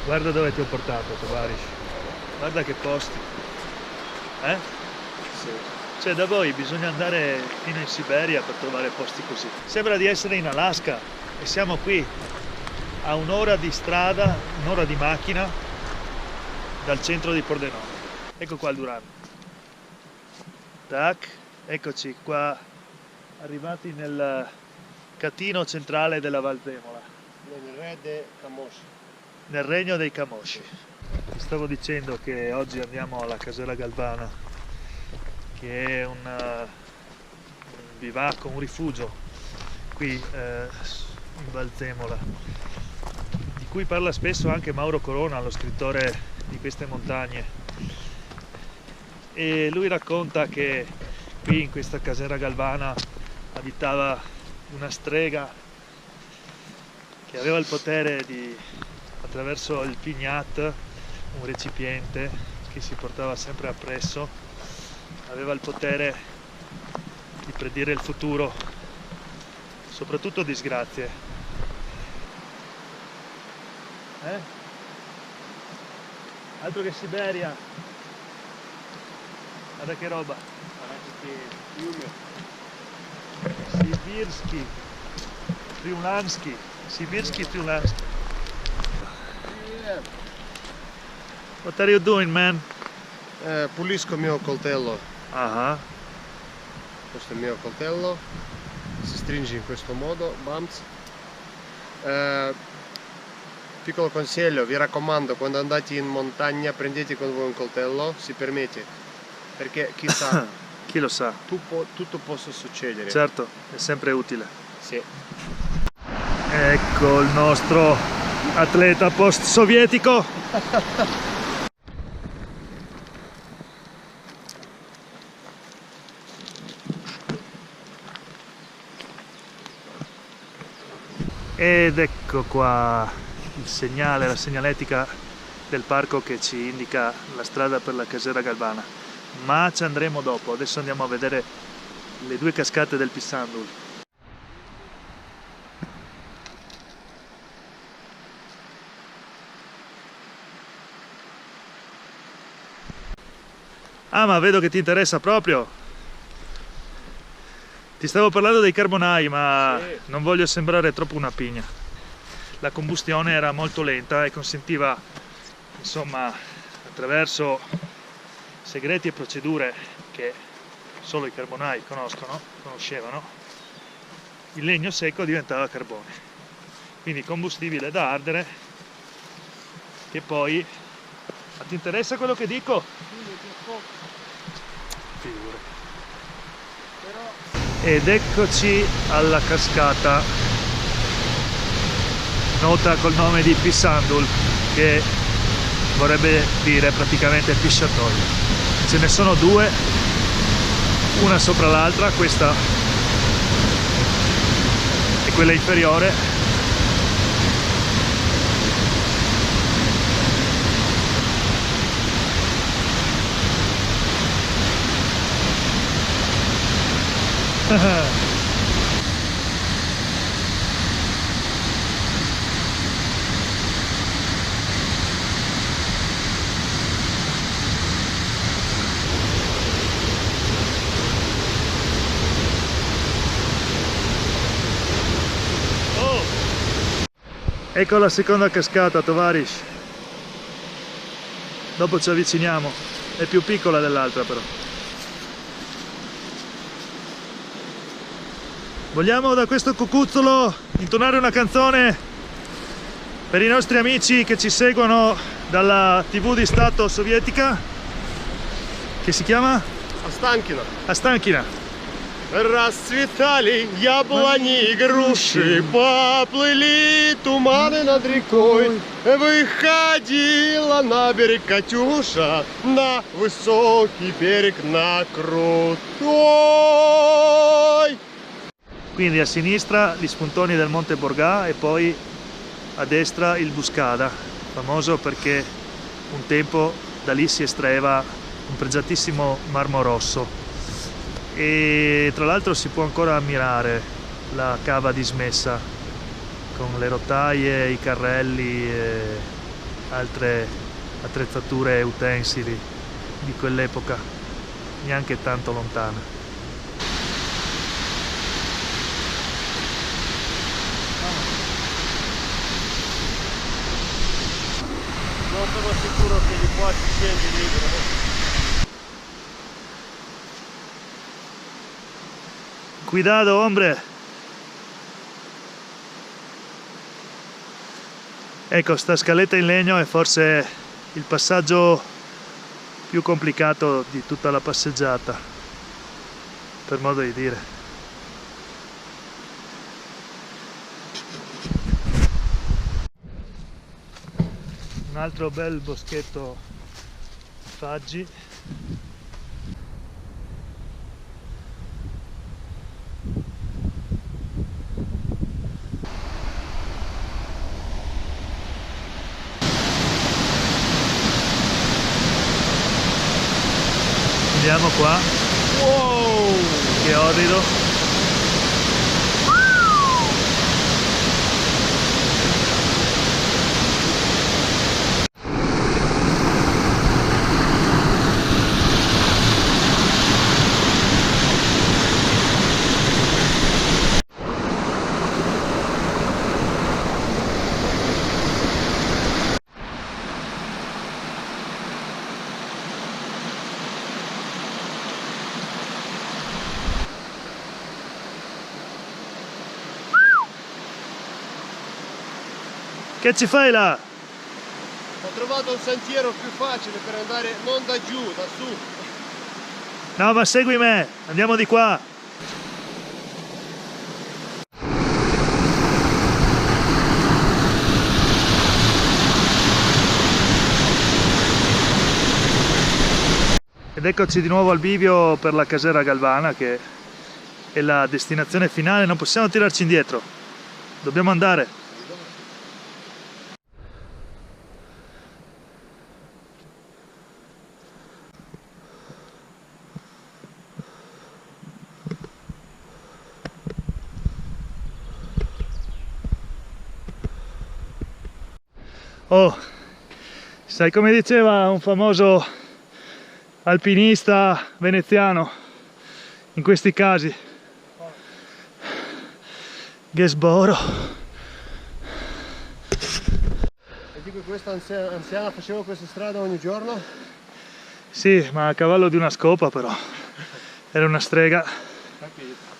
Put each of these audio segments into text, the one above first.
Guarda dove ti ho portato, Tovarish. Guarda che posti. Eh? Sì. Cioè da voi bisogna andare fino in Siberia per trovare posti così. Sembra di essere in Alaska e siamo qui a un'ora di strada, un'ora di macchina dal centro di Pordenone. Ecco qua il Durano. Tac, eccoci qua, arrivati nel catino centrale della Val Zemola. Nel re de Camosci. Nel regno dei Camosci. Ti stavo dicendo che oggi andiamo alla Casella Galvana, che è un bivacco, un rifugio qui in Val Zemola, di cui parla spesso anche Mauro Corona, lo scrittore di queste montagne. E lui racconta che qui in questa Casella Galvana abitava una strega che aveva il potere di, attraverso il pignat, un recipiente che si portava sempre appresso, aveva il potere di predire il futuro, soprattutto disgrazie. Altro che Siberia! Guarda che roba! Sibirski, Friulansky, Sibirski, Friulansky. What are you doing, man? Pulisco il mio coltello. Ah, Questo è il mio coltello. Si stringe in questo modo, bams. Piccolo consiglio, vi raccomando, quando andate in montagna prendete con voi un coltello, si permette. Perché chissà, chi lo sa? tutto può succedere. Certo, è sempre utile. Sì. Ecco il nostro atleta post-sovietico. Ed ecco qua il segnale, la segnaletica del parco che ci indica la strada per la Casella Galvana. Ma ci andremo dopo, adesso andiamo a vedere le due cascate del Pissandul. Ah, ma vedo che ti interessa proprio. Ti stavo parlando dei carbonai, ma Sì. non voglio sembrare troppo una pigna. La combustione era molto lenta e consentiva, insomma, attraverso segreti e procedure che solo i carbonai conoscevano, il legno secco diventava carbone. Quindi combustibile da ardere, che poi... Ma ti interessa quello che dico? Figura. Ed eccoci alla cascata nota col nome di Pissandul, che vorrebbe dire praticamente pisciatoio. Ce ne sono due, una sopra l'altra, questa è quella inferiore. Ecco la seconda cascata, Tovarish. Dopo ci avviciniamo. È più piccola dell'altra però. Vogliamo da questo cucuzzolo intonare una canzone per i nostri amici che ci seguono dalla TV di Stato sovietica, che si chiama? Останкино. Останкино. Расцветали яблони и груши, поплыли туманы над рекой. Выходила на берег Катюша, на высокий берег, на крутой. Quindi a sinistra gli spuntoni del Monte Borgà e poi a destra il Buscada, famoso perché un tempo da lì si estraeva un pregiatissimo marmo rosso. E tra l'altro si può ancora ammirare la cava dismessa con le rotaie, i carrelli, altre attrezzature e utensili di quell'epoca, neanche tanto lontana. Non sono sicuro che di qua si scendi libero. Cuidado, hombre! Ecco, sta scaletta in legno è forse il passaggio più complicato di tutta la passeggiata, per modo di dire. Un altro bel boschetto faggi. Andiamo qua. Wow! Che orrido! Che ci fai là? Ho trovato un sentiero più facile per andare non da giù, da su. No, ma segui me, andiamo di qua. Ed eccoci di nuovo al bivio per la Casera Galvana, che è la destinazione finale. Non possiamo tirarci indietro, dobbiamo andare. Oh, sai come diceva un famoso alpinista veneziano in questi casi? Gesboro. E dico che questa anziana faceva questa strada ogni giorno? Sì, ma a cavallo di una scopa però. Era una strega. Capito.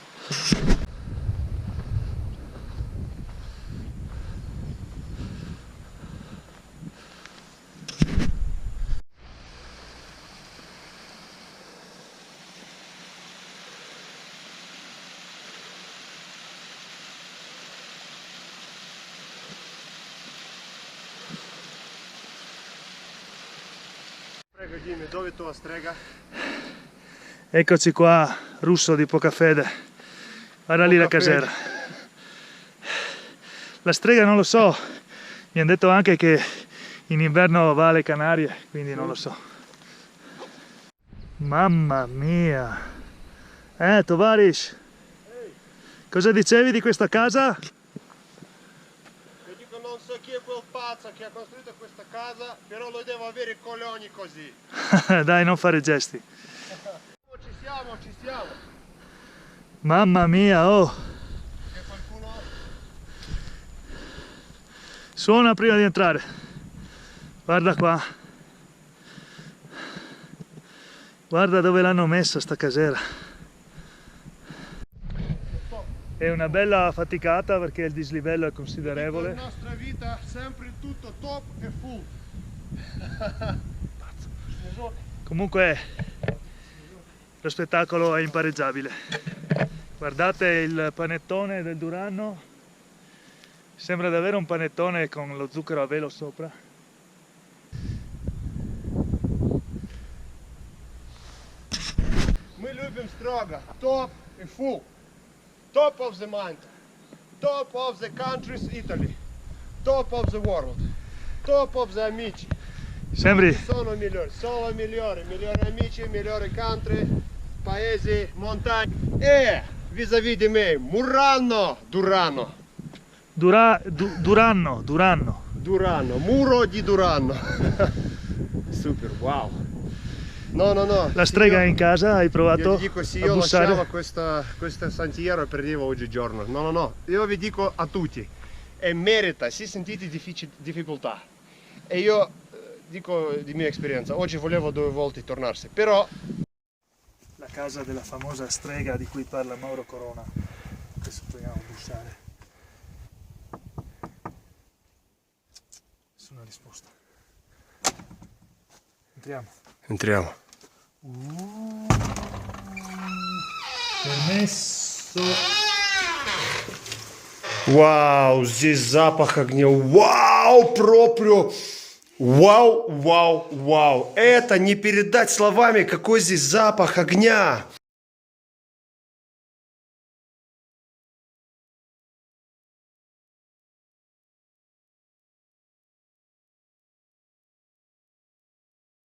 Prego, dimmi, dove è tua strega? Eccoci qua, russo di poca fede. Guarda lì la casera. La strega non lo so. Mi hanno detto anche che in inverno va alle Canarie, quindi non lo so. Mamma mia. Tovarish. Cosa dicevi di questa casa? Io dico non so chi è quel pazzo che ha costruito questa casa, però lo devo avere i coglioni così. Dai, non fare gesti. Ci siamo, ci siamo. Mamma mia, oh. C'è qualcuno? Suona prima di entrare. Guarda qua. Guarda dove l'hanno messa sta casera. È una bella faticata perché il dislivello è considerevole. La nostra vita sempre tutto top e full. Comunque lo spettacolo è impareggiabile. Guardate il panettone del Duranno, sembra davvero un panettone con lo zucchero a velo sopra. Мы любим строго top e full. Top of the mountain. Top of the countries Italy. Top of the world. Top of the amici. Sembri Sono migliori amici, migliori country, paesi, montagne. E vis-à-vis di me, Murano, Duranno. Duranno. Durano, muro di Durano. Super, wow. No. La strega è in casa, hai Io provato vi dico, se a io bussare? lasciavo questo sentiero e perdevo oggigiorno. No. Io vi dico a tutti, e merita, se sentite difficoltà. E io dico di mia esperienza, oggi volevo 2 volte tornarsi, però... La casa della famosa strega di cui parla Mauro Corona. Adesso proviamo a bussare. Nessuna risposta. Entriamo. Permesso. Вау, здесь запах огня. Вау, пропrio. Вау. Это не передать словами, какой здесь запах огня.